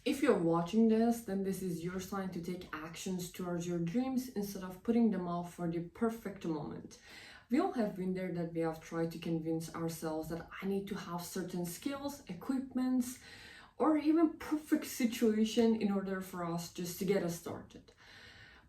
If you're watching this, then this is your sign to take actions towards your dreams instead of putting them off for the perfect moment. We all have been there, that we have tried to convince ourselves that I need to have certain skills, equipments, or even perfect situation in order for us just to get us started.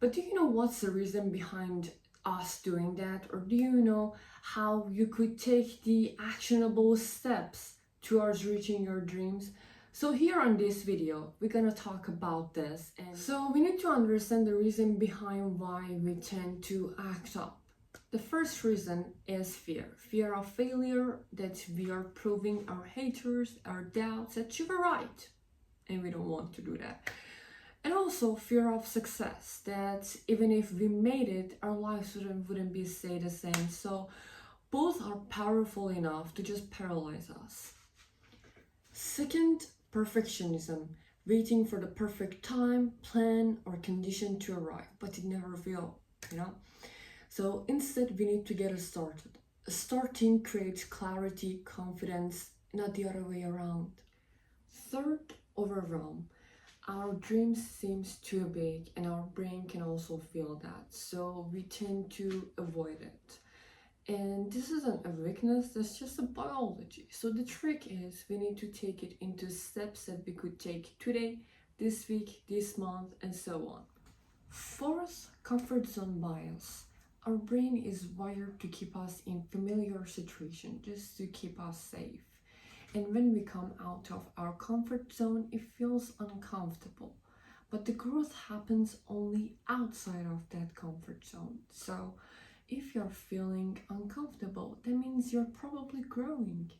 But do you know what's the reason behind us doing that? Or do you know how you could take the actionable steps towards reaching your dreams? So here on this video, we're gonna talk about this. And so we need to understand the reason behind why we tend to act up. The first reason is fear of failure, that we are proving our haters, our doubts that you were right, and we don't want to do that. And also fear of success, that even if we made it, our lives wouldn't be stay the same. So both are powerful enough to just paralyze us. Second, perfectionism, waiting for the perfect time, plan, or condition to arrive, but it never will, you know? So instead, we need to get it started. Starting creates clarity, confidence, not the other way around. Third, overwhelm. Our dreams seems too big and our brain can also feel that, so we tend to avoid it. And this isn't a weakness, that's just a biology. So the trick is we need to take it into steps that we could take today, this week, this month, and so on. Fourth, comfort zone bias. Our brain is wired to keep us in familiar situation, just to keep us safe. And when we come out of our comfort zone, it feels uncomfortable. But the growth happens only outside of that comfort zone. So if you're feeling uncomfortable, that means you're probably growing.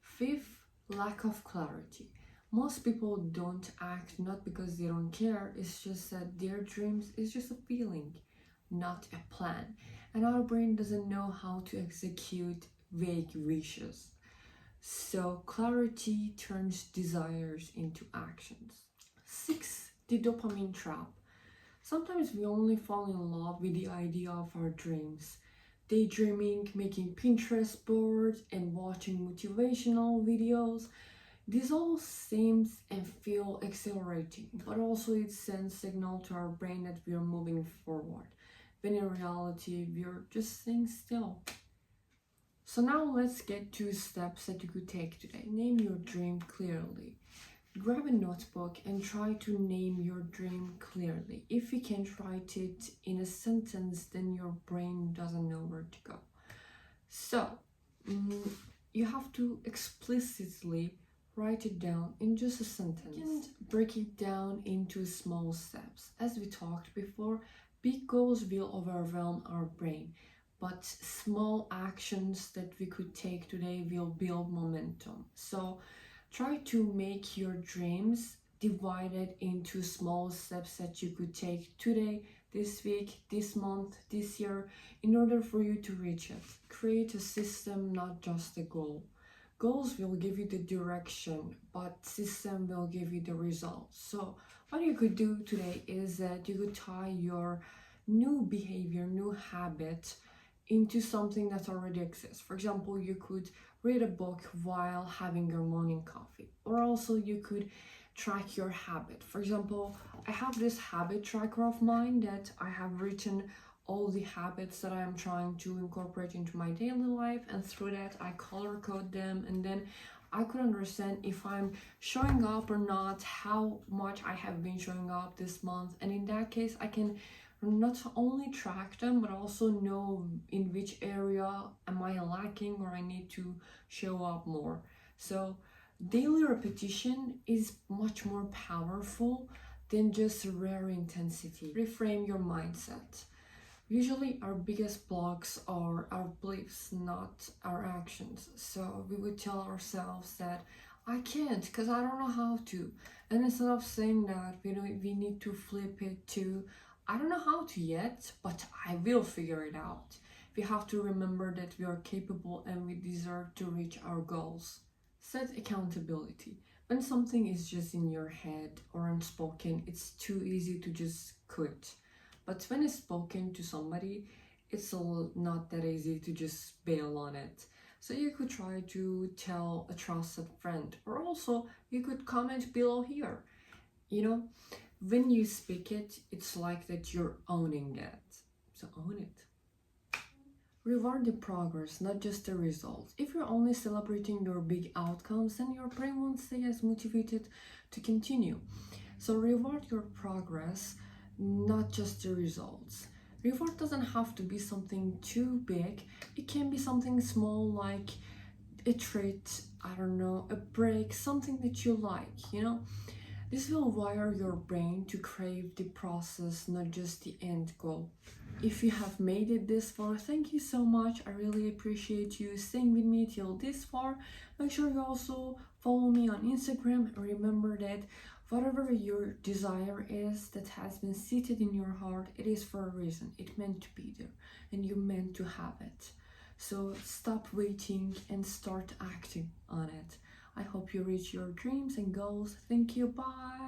Fifth, lack of clarity. Most people don't act not because they don't care, it's just that their dreams is just a feeling, not a plan. And our brain doesn't know how to execute vague wishes. So clarity turns desires into actions. 6, the dopamine trap. Sometimes we only fall in love with the idea of our dreams. Daydreaming, making Pinterest boards, and watching motivational videos. These all seems and feel exhilarating, but also it sends signal to our brain that we are moving forward, when in reality we are just staying still. So now let's get 2 steps that you could take today. Name your dream clearly. Grab a notebook and try to name your dream clearly. If you can't write it in a sentence, then your brain doesn't know where to go. So you have to explicitly write it down in just a sentence. And break it down into small steps. As we talked before, big goals will overwhelm our brain, but small actions that we could take today will build momentum. So try to make your dreams divided into small steps that you could take today, this week, this month, this year, in order for you to reach it. Create a system, not just a goal. Goals will give you the direction, but system will give you the results. So what you could do today is that you could tie your new behavior, new habit into something that already exists. For example, you could read a book while having your morning coffee, or also you could track your habit. For example, I have this habit tracker of mine that I have written all the habits that I am trying to incorporate into my daily life, and through that I color code them, and then I could understand if I'm showing up or not, how much I have been showing up this month, and in that case I can not only track them but also know in which area am I lacking or I need to show up more. So daily repetition is much more powerful than just rare intensity. Reframe your mindset. Usually our biggest blocks are our beliefs, not our actions. So we would tell ourselves that I can't because I don't know how to. And instead of saying that, we need to flip it to I don't know how to yet, but I will figure it out. We have to remember that we are capable and we deserve to reach our goals. Set accountability. When something is just in your head or unspoken, it's too easy to just quit. But when it's spoken to somebody, it's not that easy to just bail on it. So you could try to tell a trusted friend, or also you could comment below here. You know, when you speak it, it's like that you're owning it. So own it. Reward the progress, not just the results. If you're only celebrating your big outcomes, then your brain won't stay as motivated to continue. So reward your progress, not just the results. Reward doesn't have to be something too big. It can be something small like a treat, I don't know, a break, something that you like, you know? This will wire your brain to crave the process, not just the end goal. If you have made it this far, thank you so much. I really appreciate you staying with me till this far. Make sure you also follow me on Instagram. Remember that whatever your desire is that has been seated in your heart, it is for a reason. It meant to be there and you meant to have it. So stop waiting and start acting on it. I hope you reach your dreams and goals. Thank you. Bye.